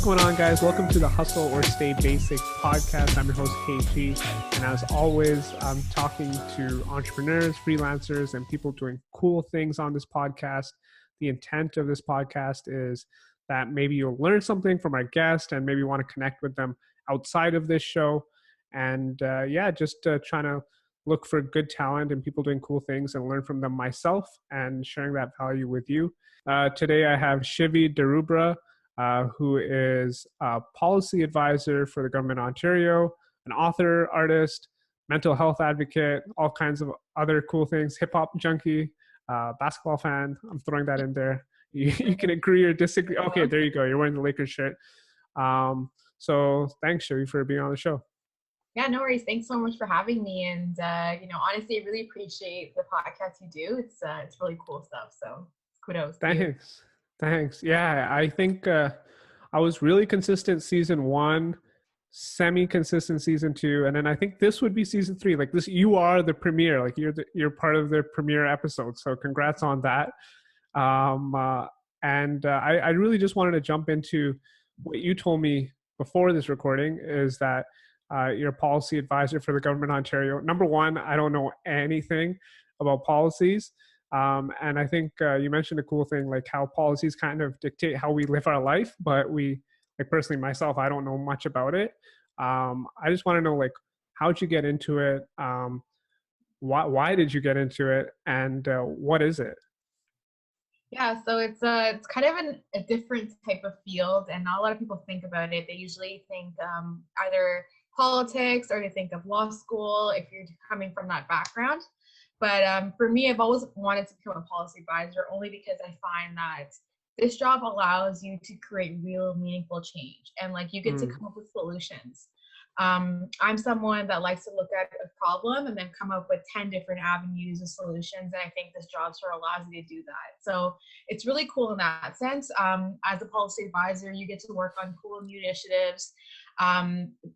What's going on, guys? Welcome to the Hustle or Stay Basic podcast. I'm your host, KG. And as always, I'm talking to entrepreneurs, freelancers, and people doing cool things on this podcast. The intent of this podcast is that maybe you'll learn something from our guest and maybe want to connect with them outside of this show. And just trying to look for good talent and people doing cool things and learn from them myself and sharing that value with you. Today, I have Shivi Darubra, who is a policy advisor for the government of Ontario, an author, artist, mental health advocate, all kinds of other cool things, hip-hop junkie, basketball fan. I'm throwing that in there. You can agree or disagree. Okay, there you go. You're wearing the Lakers shirt. So thanks, Shivi, for being on the show. Yeah, no worries. Thanks so much for having me. And, honestly, I really appreciate the podcast you do. It's really cool stuff. So kudos. Thanks. Yeah, I think I was really consistent season 1, semi-consistent season 2, and then I think this would be season 3. Like this, you are the premiere. Like you're part of the premiere episode. So congrats on that. I really just wanted to jump into what you told me before this recording is that you're a policy advisor for the government of Ontario. Number one, I don't know anything about policies. And I think you mentioned a cool thing, like how policies kind of dictate how we live our life, but like personally myself, I don't know much about it. I just want to know, like, how'd you get into it? Why did you get into it? And what is it? Yeah, so it's kind of a different type of field, and not a lot of people think about it. They usually think either politics or they think of law school if you're coming from that background. But for me, I've always wanted to become a policy advisor only because I find that this job allows you to create real meaningful change, and like you get to come up with solutions. I'm someone that likes to look at a problem and then come up with 10 different avenues of solutions. And I think this job sort of allows you to do that. So it's really cool in that sense. As a policy advisor, you get to work on cool new initiatives.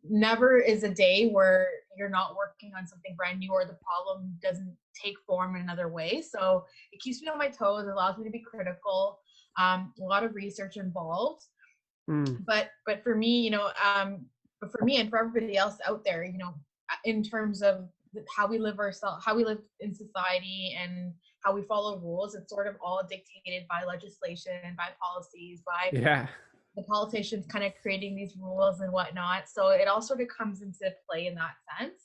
Never is a day where you're not working on something brand new or the problem doesn't take form in another way. So it keeps me on my toes. It allows me to be critical. A lot of research involved. But for me, but for me and for everybody else out there, in terms of how we live in society and how we follow rules, it's sort of all dictated by legislation, by policies, by the politicians kind of creating these rules and whatnot. So it all sort of comes into play in that sense.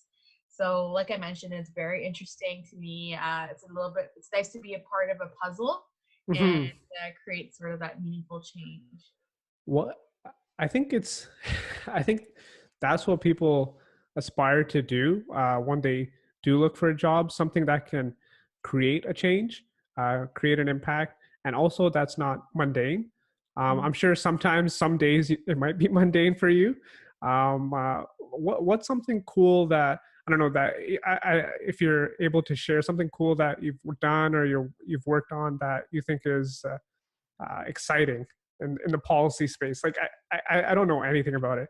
So like I mentioned, it's very interesting to me. It's nice to be a part of a puzzle and create sort of that meaningful change. I think that's what people aspire to do when they do look for a job, something that can create a change, create an impact, and also that's not mundane. I'm sure sometimes, some days it might be mundane for you. What's something cool that, I don't know, that if you're able to share something cool that you've done or you've worked on that you think is exciting in the policy space? Like, I don't know anything about it.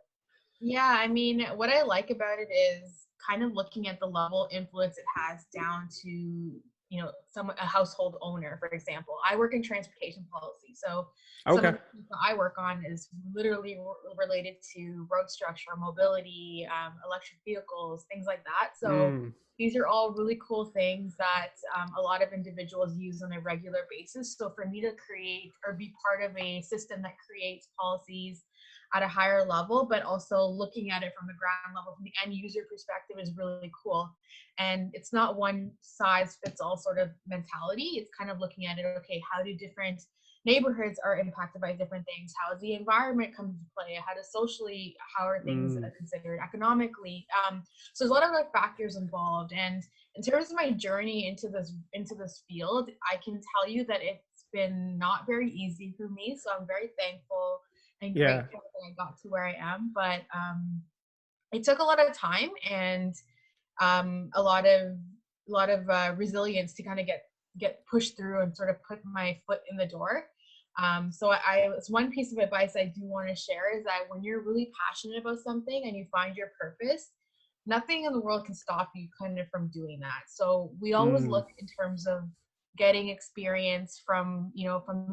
Yeah, I mean, what I like about it is kind of looking at the level of influence it has down to, a household owner, for example. I work in transportation policy. So some of the things that I work on is literally related to road structure, mobility, electric vehicles, things like that. So these are all really cool things that a lot of individuals use on a regular basis. So for me to create or be part of a system that creates policies at a higher level, but also looking at it from the ground level, from the end user perspective, is really cool. And it's not one size fits all sort of mentality. It's kind of looking at it, okay, how do different neighborhoods are impacted by different things? How does the environment come into play? How are things considered economically? So there's a lot of other factors involved. And in terms of my journey into this field, I can tell you that it's been not very easy for me. So I'm very thankful and grateful that I got to where I am. But it took a lot of time and a lot of resilience to kind of get pushed through and sort of put my foot in the door. So it's one piece of advice I do want to share is that when you're really passionate about something and you find your purpose, nothing in the world can stop you kind of from doing that. So we always look in terms of getting experience from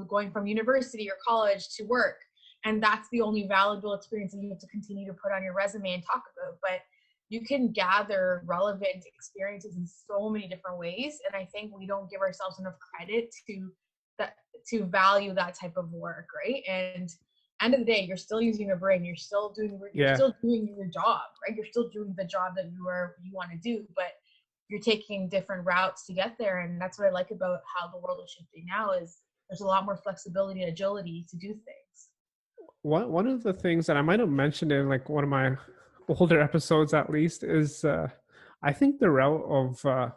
going from university or college to work. and that's the only valuable experience that you have to continue to put on your resume and talk about. But you can gather relevant experiences in so many different ways, and I think we don't give ourselves enough credit to value that type of work, right? And end of the day, you're still using your brain, you're still doing your job, right? You're still doing the job that you want to do, but you're taking different routes to get there. And that's what I like about how the world is shifting now, is there's a lot more flexibility and agility to do things. One of the things that I might have mentioned in like one of my older episodes, at least, is I think the route of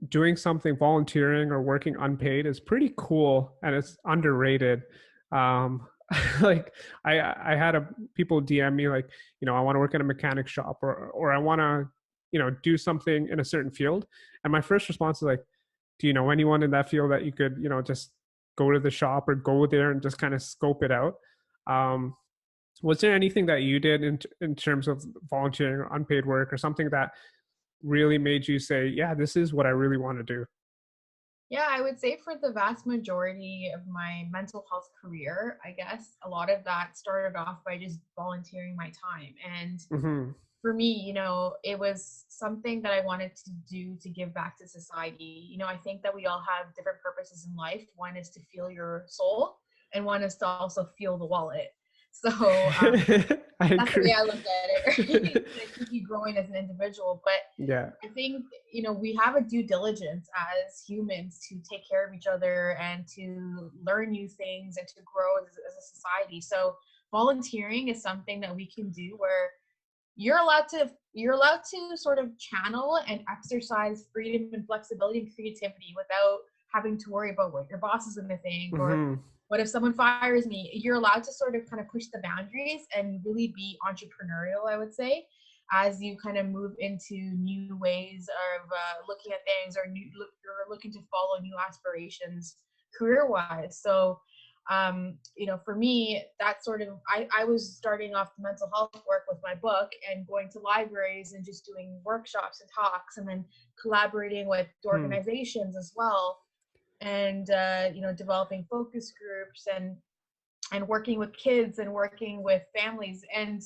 doing something, volunteering or working unpaid, is pretty cool, and it's underrated. Like I had people DM me like, I want to work in a mechanic shop, or I want to, do something in a certain field. And my first response is like, do you know anyone in that field that you could, just go to the shop or go there and just kind of scope it out? Was there anything that you did in terms of volunteering or unpaid work, or something that really made you say, yeah, this is what I really want to do? Yeah, I would say for the vast majority of my mental health career, I guess a lot of that started off by just volunteering my time. And Mm-hmm. for me, it was something that I wanted to do to give back to society. I think that we all have different purposes in life. One is to feel your soul, and one is to also feel the wallet. So I that's the way agree. I look at it. To keep you growing as an individual. But Yeah. I think, we have a due diligence as humans to take care of each other and to learn new things and to grow as a society. So volunteering is something that we can do where you're allowed to sort of channel and exercise freedom and flexibility and creativity without having to worry about what your boss is going to think, or Mm-hmm. what if someone fires me. You're allowed to sort of kind of push the boundaries and really be entrepreneurial, I would say, as you kind of move into new ways of looking at things, or you're looking to follow new aspirations career-wise. So for me, that sort of, I was starting off the mental health work with my book and going to libraries and just doing workshops and talks, and then collaborating with organizations as well, and developing focus groups, and working with kids and working with families. And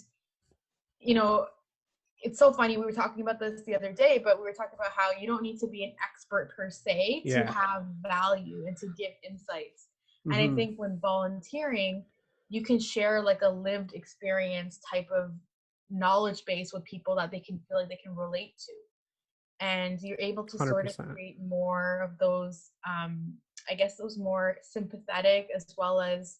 it's so funny, we were talking about this the other day, but we were talking about how you don't need to be an expert per se to Yeah. have value and to give insights. And I Mm-hmm. think when volunteering, you can share like a lived experience type of knowledge base with people that they can feel like they can relate to. And you're able to sort of 100%. create more of those, I guess, those more sympathetic, as well as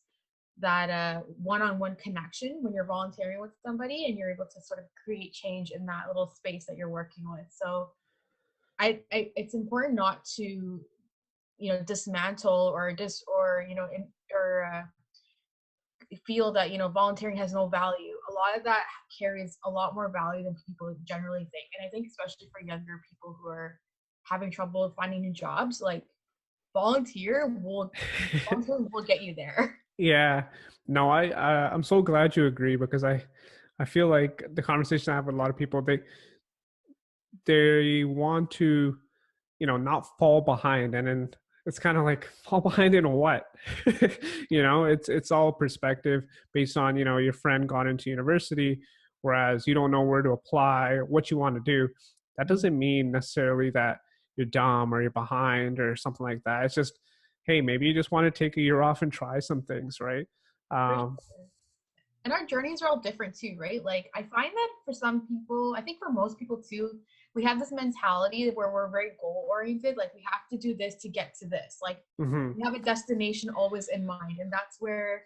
that one-on-one connection when you're volunteering with somebody, and you're able to sort of create change in that little space that you're working with. So it's important not to dismantle or feel that volunteering has no value. A lot of that carries a lot more value than people generally think. And I think especially for younger people who are having trouble finding new jobs, like volunteering will get you there. Yeah. No, I'm so glad you agree, because I feel like the conversation I have with a lot of people, they want to, not fall behind, and then it's kind of like, fall behind in what? It's all perspective based on, your friend got into university, whereas you don't know where to apply, what you want to do. That doesn't mean necessarily that you're dumb or you're behind or something like that. It's just, hey, maybe you just want to take a year off and try some things, right? For um sure. And our journeys are all different too, right? Like I find that for some people, I think for most people too, we have this mentality where we're very goal oriented. Like we have to do this to get to this. Like mhm. we have a destination always in mind. And that's where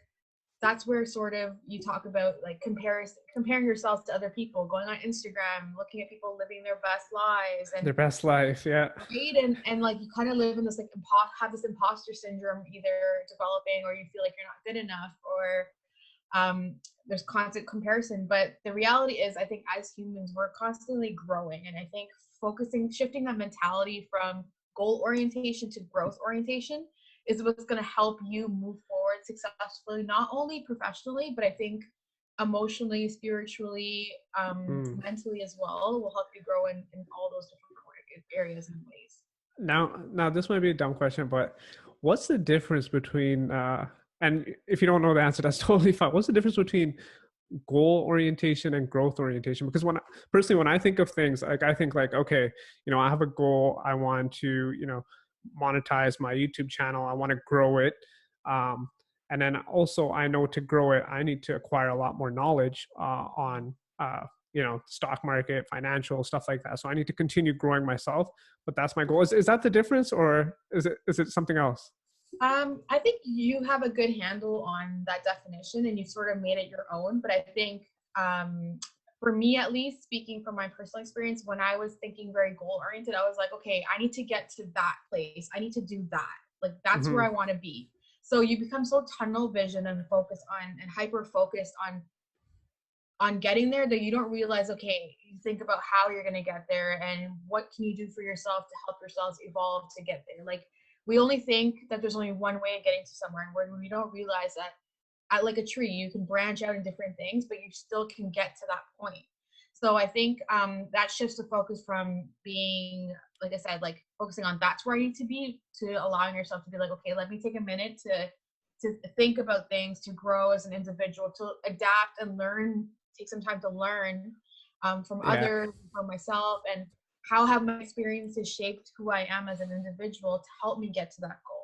sort of you talk about like comparing yourself to other people, going on Instagram, looking at people living their best lives, and Their best life, yeah. right, and like you kind of live in this like have this imposter syndrome either developing, or you feel like you're not good enough, or there's constant comparison. But the reality is, I think as humans, we're constantly growing. And I think shifting that mentality from goal orientation to growth orientation is what's going to help you move forward successfully, not only professionally, but I think emotionally, spiritually, Mm. mentally as well, will help you grow in all those different areas and ways. Now this might be a dumb question, but what's the difference between and if you don't know the answer, that's totally fine. What's the difference between goal orientation and growth orientation? Because when I think of things, like I think like, okay, I have a goal. I want to, monetize my YouTube channel. I want to grow it. And then also I know to grow it, I need to acquire a lot more knowledge on, stock market, financial stuff like that. So I need to continue growing myself, but that's my goal. Is that the difference, or is it something else? I think you have a good handle on that definition and you sort of made it your own. But I think for me, at least, speaking from my personal experience, when I was thinking very goal oriented, I was like, okay, I need to get to that place. I need to do that. Like, that's where I want to be. So you become so tunnel vision and focus on and hyper focused on getting there that you don't realize, okay, you think about how you're going to get there and what can you do for yourself to help yourselves evolve to get there. Like, we only think that there's only one way of getting to somewhere, and we don't realize that at like a tree, you can branch out in different things, but you still can get to that point. So I think that shifts the focus from being, like I said, like focusing on that's where I need to be, to allowing yourself to be like, okay, let me take a minute to think about things, to grow as an individual, to adapt and learn, take some time to learn from others, from myself, and how have my experiences shaped who I am as an individual to help me get to that goal.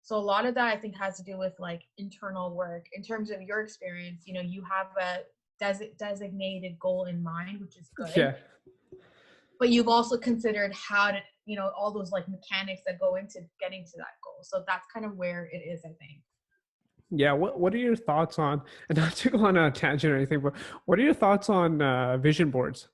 So a lot of that I think has to do with like internal work. In terms of your experience, you have a designated goal in mind, which is good. Yeah. But you've also considered how to, all those like mechanics that go into getting to that goal. So that's kind of where it is, I think. Yeah. What are your thoughts on, and not to go on a tangent or anything, but what are your thoughts on vision boards?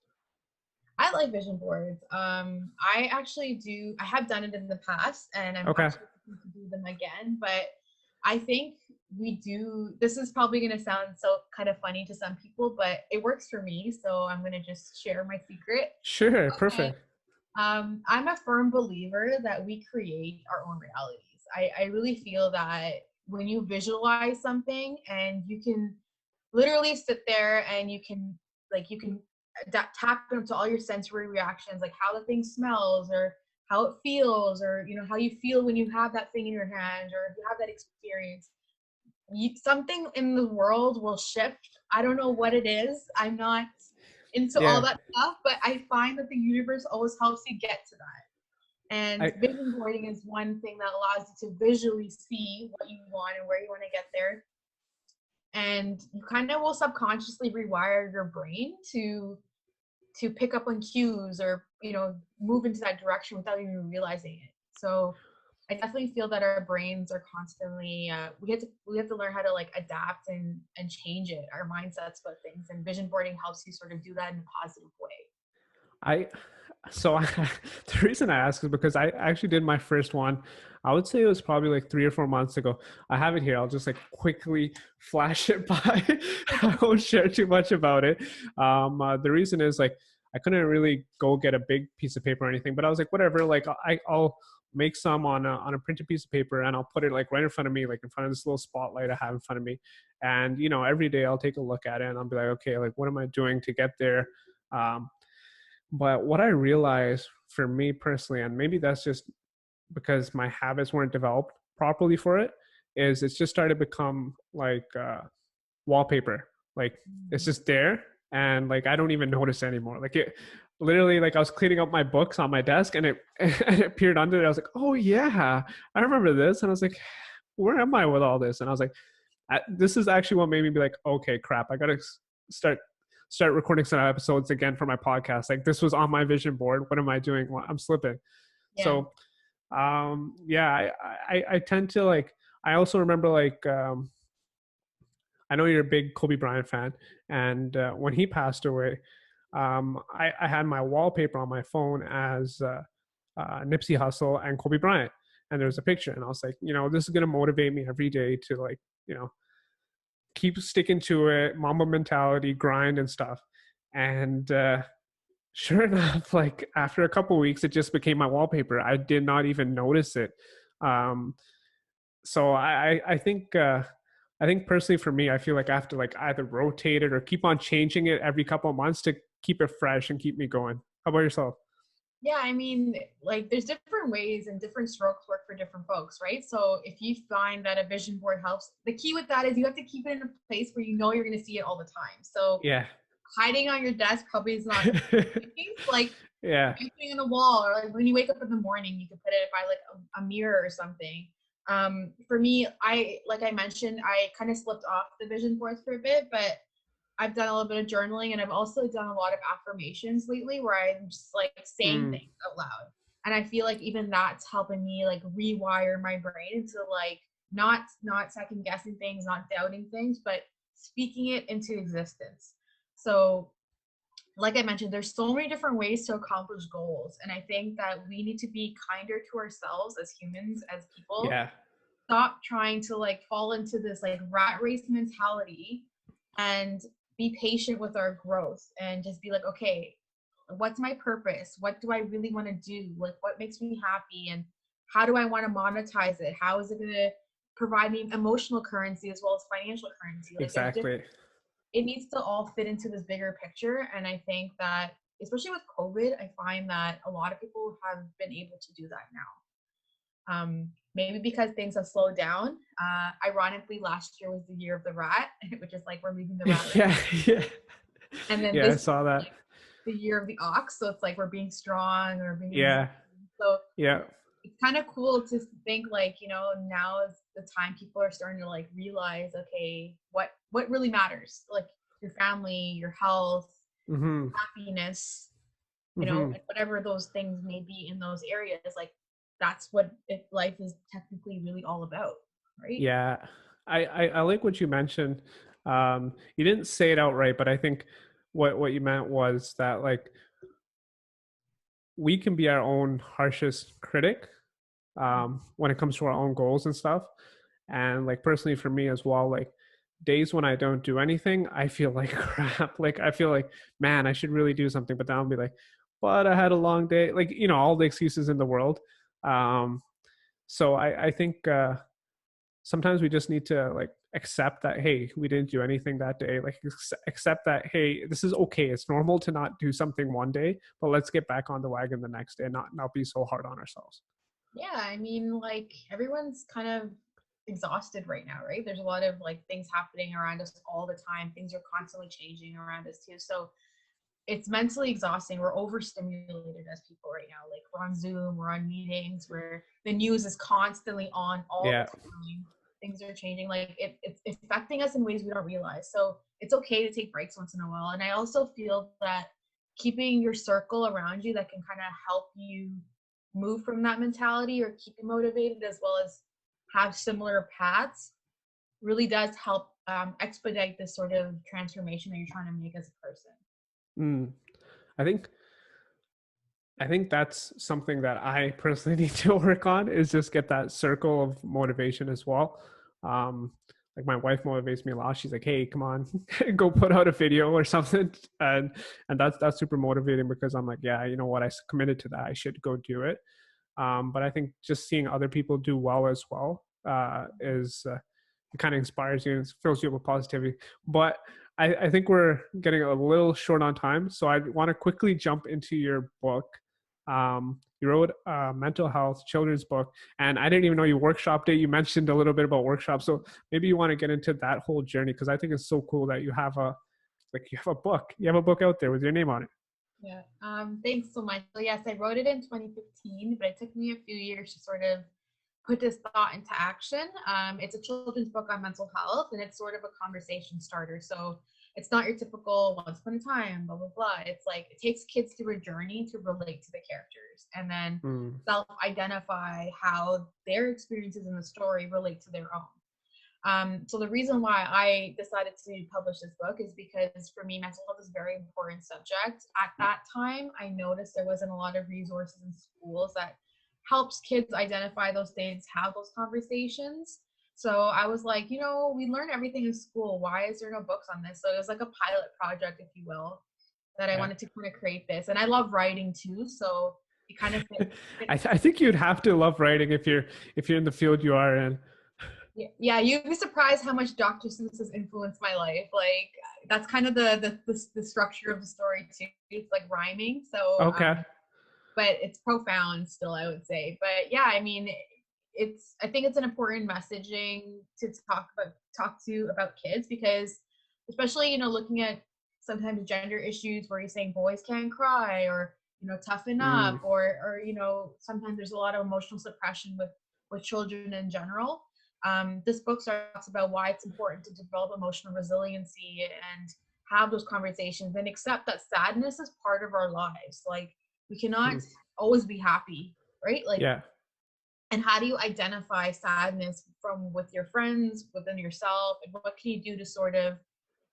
I like vision boards. I actually do. I have done it in the past, and I'm actually looking to do them again. But I think we do. This is probably going to sound so kind of funny to some people, but it works for me. So I'm going to just share my secret. Sure. Perfect. I'm a firm believer that we create our own realities. I really feel that when you visualize something and you can literally sit there and you can tap into all your sensory reactions, like how the thing smells or how it feels, or how you feel when you have that thing in your hand, or if you have that experience, something in the world will shift. I don't know what it is. I'm not into all that stuff, but I find that the universe always helps you get to that. And vision boarding is one thing that allows you to visually see what you want and where you want to get there. And you kind of will subconsciously rewire your brain to pick up on cues, or move into that direction without even realizing it. So I definitely feel that our brains are constantly we have to learn how to like adapt and change it, our mindsets about things, and vision boarding helps you sort of do that in a positive way. The reason I ask is because I actually did my first one. I would say it was probably like 3 or 4 months ago. I have it here. I'll just like quickly flash it by. I won't share too much about it. The reason is like, I couldn't really go get a big piece of paper or anything, but I was like, whatever, like I'll make some on a printed piece of paper, and I'll put it like right in front of me, like in front of this little spotlight I have in front of me. And, every day I'll take a look at it and I'll be like, okay, like what am I doing to get there? But what I realized for me personally, and maybe that's just because my habits weren't developed properly for it, is it's just started to become like wallpaper. Like it's just there, and like I don't even notice anymore. Like it literally, like I was cleaning up my books on my desk, and it appeared under it. I was like, oh yeah, I remember this. And I was like, where am I with all this? And I was like, this is actually what made me be like, okay, crap, I gotta start recording some episodes again for my podcast. Like this was on my vision board. What am I doing? Well, I'm slipping. Yeah. So I tend to like, I also remember like, I know you're a big Kobe Bryant fan, and when he passed away, I had my wallpaper on my phone as Nipsey Hussle and Kobe Bryant, and there was a picture, and I was like, this is gonna motivate me every day to like, keep sticking to it, Mamba mentality, grind and stuff. And sure enough, like after a couple of weeks, it just became my wallpaper. I did not even notice it. So I think personally for me, I feel like I have to like either rotate it or keep on changing it every couple of months to keep it fresh and keep me going. How about yourself? Yeah, I mean, like there's different ways and different strokes work for different folks, right? So if you find that a vision board helps, the key with that is you have to keep it in a place where you know you're going to see it all the time. So Yeah. hiding on your desk probably is not the case. Like Yeah. putting on the wall, or like when you wake up in the morning, you can put it by like a mirror or something. For me, like I mentioned, I kind of slipped off the vision boards for a bit, but I've done a little bit of journaling, and I've also done a lot of affirmations lately where I'm just like saying Mm. things out loud. And I feel like even that's helping me like rewire my brain to like not second guessing things, not doubting things, but speaking it into existence. So like I mentioned, there's so many different ways to accomplish goals. And I think that we need to be kinder to ourselves as humans, as people. Yeah. Stop trying to like fall into this like rat race mentality and be patient with our growth and just be like, okay, what's my purpose? What do I really want to do? Like, what makes me happy? And how do I want to monetize it? How is it going to provide me emotional currency as well as financial currency? Like, there's different, Exactly. it needs to all fit into this bigger picture. And I think that, especially with COVID, I find that a lot of people have been able to do that now. Maybe because things have slowed down. Ironically, last year was the year of the rat, which is like we're leaving the rat race. Yeah. Yeah. And then Yeah. I this saw year is that. like the year of the ox. So it's like we're being strong or being Yeah. resilient. So Yeah. it's kind of cool to think like, now is the time people are starting to like realize, okay, what really matters? Like your family, your health, Mm-hmm. happiness, Mm-hmm. and whatever those things may be in those areas, like that's what life is technically really all about, right? Yeah. I like what you mentioned. You didn't say it outright, but I think what you meant was that like we can be our own harshest critic when it comes to our own goals and stuff. And like personally for me as well, like days when I don't do anything, I feel like crap. Like I feel like, man, I should really do something. But then I'll be like, but I had a long day. Like, all the excuses in the world. Um, so I think sometimes we just need to like accept that, hey, we didn't do anything that day. Like accept that, hey, this is okay. It's normal to not do something one day, but let's get back on the wagon the next day and not be so hard on ourselves. Yeah, I mean, like everyone's kind of exhausted right now, right? There's a lot of like things happening around us all the time. Things are constantly changing around us too. So it's mentally exhausting. We're overstimulated as people right now. Like we're on Zoom, we're on meetings, where the news is constantly on all the Yeah. time. Things are changing. Like it's affecting us in ways we don't realize. So it's okay to take breaks once in a while. And I also feel that keeping your circle around you that can kind of help you move from that mentality or keep you motivated, as well as have similar paths, really does help expedite this sort of transformation that you're trying to make as a person. Mm. I think that's something that I personally need to work on, is just get that circle of motivation as well. Um, like my wife motivates me a lot. She's like, "Hey, come on, go put out a video or something," and that's super motivating because I'm like, yeah, you know what, I committed to that. I should go do it. But I think just seeing other people do well as well is it kind of inspires you and fills you up with positivity. But I think we're getting a little short on time, so I want to quickly jump into your book. You wrote a mental health children's book, and I didn't even know you workshopped it. You mentioned a little bit about workshops, so maybe you want to get into that whole journey, because I think it's so cool that you have a book. You have a book out there with your name on it. Yeah. Thanks so much. So yes, I wrote it in 2015, but it took me a few years to sort of put this thought into action. It's a children's book on mental health, and it's sort of a conversation starter. So it's not your typical once upon a time, blah, blah, blah. It's like it takes kids through a journey to relate to the characters and then self-identify how their experiences in the story relate to their own. So the reason why I decided to publish this book is because for me, mental health is a very important subject. At that time, I noticed there wasn't a lot of resources in schools that helps kids identify those things, have those conversations. So I was like, we learn everything in school. Why is there no books on this? So it was like a pilot project, if you will, that I Yeah. wanted to kind of create this. And I love writing too. So it kind of fit. I think you'd have to love writing if you're in the field you are in. Yeah, you'd be surprised how much Dr. Seuss has influenced my life. Like that's kind of the structure of the story too. It's like rhyming. So Okay. but it's profound still, I would say. But yeah, I mean, I think it's an important messaging to talk about kids, because especially, you know, looking at sometimes gender issues where you're saying boys can't cry, or, you know, toughen up, or, you know, sometimes there's a lot of emotional suppression with children in general. This book talks about why it's important to develop emotional resiliency and have those conversations and accept that sadness is part of our lives. Like, we cannot always be happy, right? Like, Yeah. and how do you identify sadness from with your friends, within yourself, and what can you do to sort of,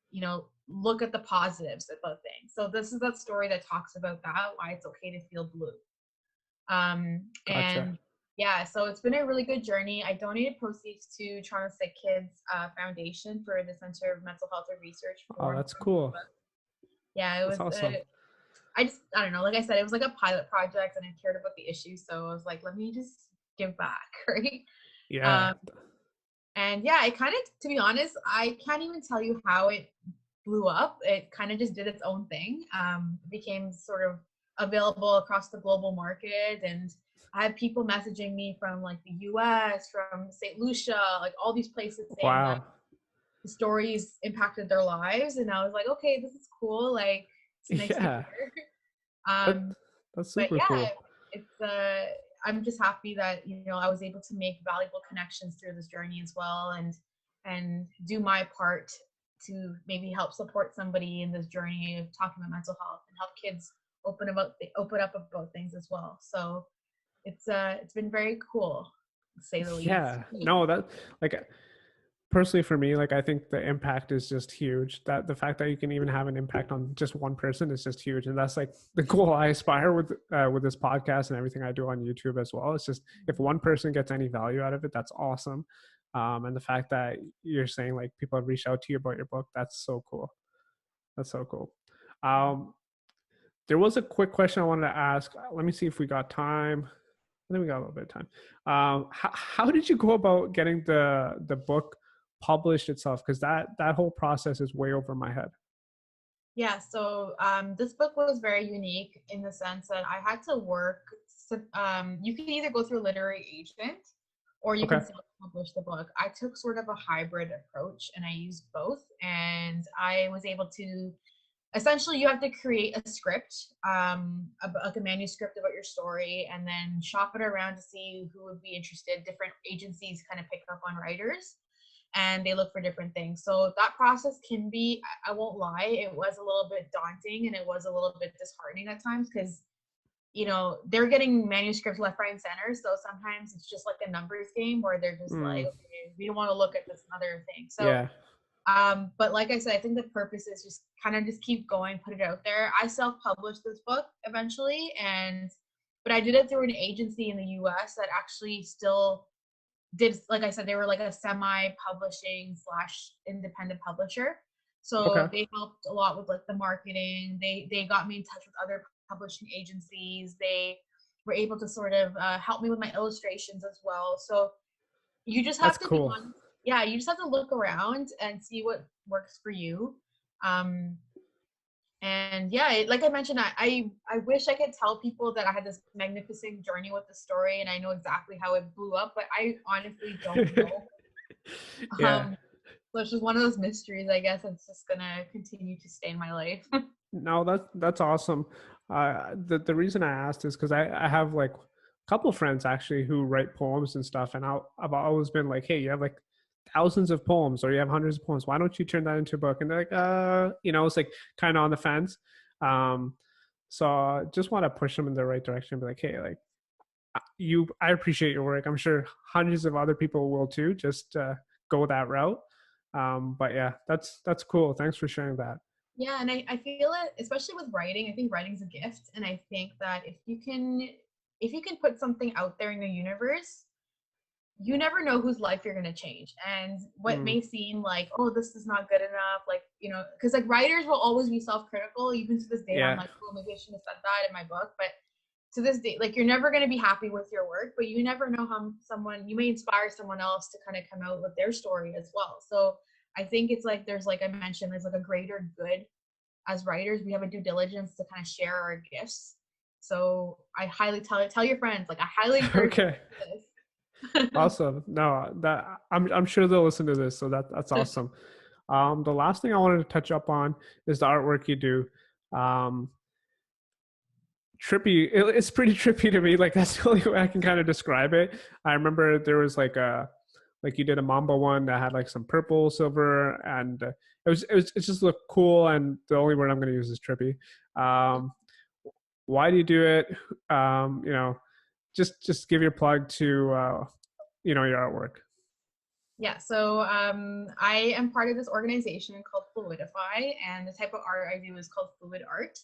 you know, look at the positives about things? So this is that story that talks about that, why it's okay to feel blue. Gotcha. And yeah, so it's been a really good journey. I donated proceeds to Toronto Sick Kids Foundation for the Center of Mental Health and Research. Oh, that's cool. Yeah, it That's was. awesome. I don't know. Like I said, it was like a pilot project, and I cared about the issue, so I was like, let me just give back, right? Yeah. And yeah, it kind of, to be honest, I can't even tell you how it blew up. It kind of just did its own thing. It became sort of available across the global market, and I have people messaging me from like the US, from St. Lucia, like all these places saying that Wow. the stories impacted their lives. And I was like, okay, this is cool. Like, it's nice to Yeah. hear. That's But super yeah, cool. it's I'm just happy that, you know, I was able to make valuable connections through this journey as well, and do my part to maybe help support somebody in this journey of talking about mental health, and help kids open up about things as well. So it's been very cool, to say the least. Yeah. No, that, like, personally for me, like, I think the impact is just huge. That the fact that you can even have an impact on just one person is just huge, and that's like the goal I aspire with this podcast and everything I do on YouTube as well. It's just, if one person gets any value out of it, that's awesome. And the fact that you're saying like people have reached out to you about your book, that's so cool. That's so cool. Um, there was a quick question I wanted to ask. Let me see if we got time. I think we got a little bit of time. How did you go about getting the book published itself? Because that whole process is way over my head. Yeah, so this book was very unique in the sense that I had to work. You can either go through a literary agent, or you Okay. can self-publish the book. I took sort of a hybrid approach, and I used both. And I was able to, essentially, you have to create a script, like a manuscript about your story, and then shop it around to see who would be interested. Different agencies kind of pick up on writers, and they look for different things. So that process can be, I won't lie, it was a little bit daunting, and it was a little bit disheartening at times, because, you know, they're getting manuscripts left, right, and center. So sometimes it's just like a numbers game where they're just like, okay, we don't want to look at this other thing. So, Yeah. but like I said, I think the purpose is just kind of just keep going, put it out there. I self-published this book eventually, but I did it through an agency in the US that actually still did, like I said, they were like a semi-publishing / independent publisher. So Okay. they helped a lot with like the marketing. They got me in touch with other publishing agencies. They were able to sort of help me with my illustrations as well. So you just That's have to be cool. honest. Yeah, you just have to look around and see what works for you. Um, and yeah, like I mentioned, I wish I could tell people that I had this magnificent journey with the story and I know exactly how it blew up, but I honestly don't know. Yeah. So it's just one of those mysteries, I guess. It's just gonna continue to stay in my life. No, that's awesome. The reason I asked is because I have like a couple of friends actually who write poems and stuff, and I've always been like, hey, you have like thousands of poems or you have hundreds of poems. Why don't you turn that into a book? And they're like, it's like kind of on the fence. Um, so I just want to push them in the right direction. Be like, hey, like I appreciate your work. I'm sure hundreds of other people will too. Just go that route. But yeah, that's cool. Thanks for sharing that. Yeah, and I feel it, especially with writing. I think writing's a gift, and I think that if you can put something out there in the universe, you never know whose life you're going to change. And what Mm, may seem like, oh, this is not good enough, like, you know, because like writers will always be self-critical. Even to this day, I'm yeah. like, oh, maybe I shouldn't have said that in my book. But to this day, like, you're never going to be happy with your work, but you never know how you may inspire someone else to kind of come out with their story as well. So I think it's like, there's, like I mentioned, there's like a greater good. As writers, we have a due diligence to kind of share our gifts. So I highly tell your friends, like I highly encourage Okay. this. Awesome. No, that I'm sure they'll listen to this. So that's awesome. The last thing I wanted to touch up on is the artwork you do. Trippy. It's pretty trippy to me. Like that's the only way I can kind of describe it. I remember there was like you did a Mamba one that had like some purple, silver, and it just looked cool. And the only word I'm going to use is trippy. Why do you do it? Just give your plug to your artwork. Yeah, so I am part of this organization called Fluidify, and the type of art I do is called fluid art.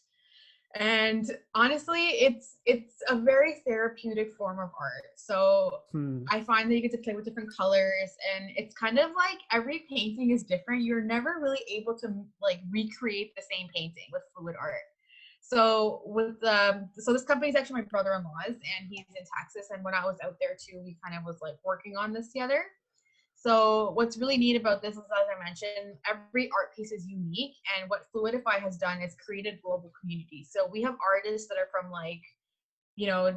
And honestly, it's a very therapeutic form of art. So I find that you get to play with different colors, and it's kind of like every painting is different. You're never really able to like recreate the same painting with fluid art. So so this company is actually my brother-in-law's, and he's in Texas. And when I was out there too, we kind of was like working on this together. So what's really neat about this is, as I mentioned, every art piece is unique. And what Fluidify has done is created global communities. So we have artists that are from like,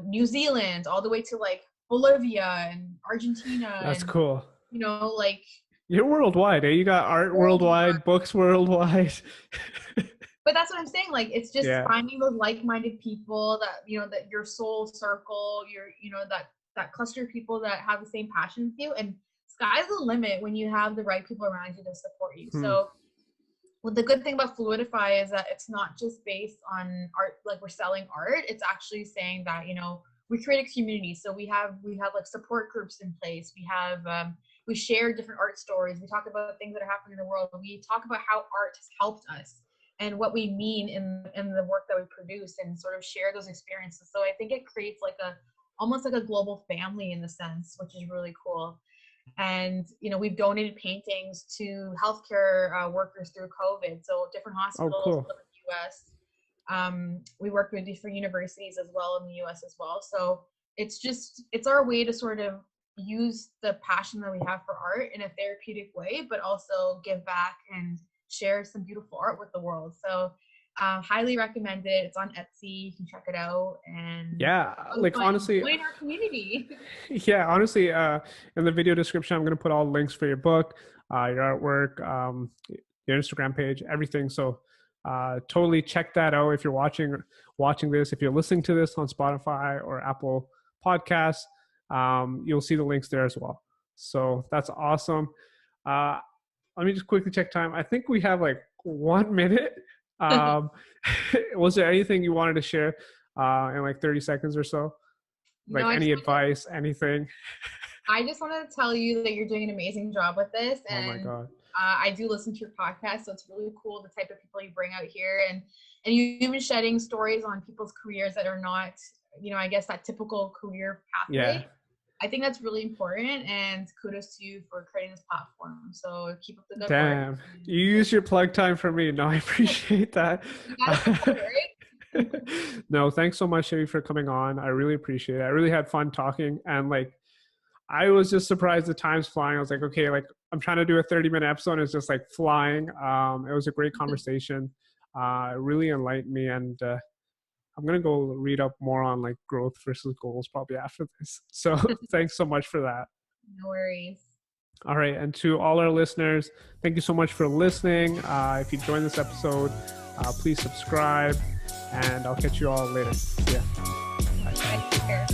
New Zealand all the way to like Bolivia and Argentina. That's cool. Like you're worldwide, eh? You got art worldwide, books worldwide. But that's what I'm saying. Like, it's just finding those like-minded people that, that your soul circle, that cluster of people that have the same passion with you. And sky's the limit when you have the right people around you to support you. So the good thing about Fluidify is that it's not just based on art, like we're selling art. It's actually saying that, we create a community. So we have like support groups in place. We have, we share different art stories. We talk about things that are happening in the world. We talk about how art has helped us and what we mean in the work that we produce, and sort of share those experiences. So I think it creates like almost like a global family in the sense, which is really cool. And, we've donated paintings to healthcare workers through COVID. So different hospitals in the US. We work with different universities as well in the US as well. So it's our way to sort of use the passion that we have for art in a therapeutic way, but also give back and share some beautiful art with the world. So highly recommend it. It's on Etsy. You can check it out. And honestly, join our community. Yeah, honestly, in the video description, I'm going to put all the links for your book, your artwork, your Instagram page, everything. So totally check that out. If you're watching this, if you're listening to this on Spotify or Apple Podcasts, you'll see the links there as well. So that's awesome. Let me just quickly check time. I think we have like 1 minute. Was there anything you wanted to share in like 30 seconds or so? Like any advice, anything? I just wanted to tell you that you're doing an amazing job with this. And oh my God. I do listen to your podcast, so it's really cool the type of people you bring out here. And you've been shedding stories on people's careers that are not, I guess that typical career pathway. Yeah. I think that's really important, and kudos to you for creating this platform. So keep up the good work. You use your plug time for me. No, I appreciate that. No, thanks so much, Shivi, for coming on. I really appreciate it. I really had fun talking, and like, I was just surprised the time's flying. I was like, okay, like I'm trying to do a 30-minute episode. It's just like flying. It was a great conversation. It really enlightened me, and I'm going to go read up more on like growth versus goals probably after this. So thanks so much for that. No worries. All right. And to all our listeners, thank you so much for listening. If you joined this episode, please subscribe, and I'll catch you all later. See ya. Bye. Take care.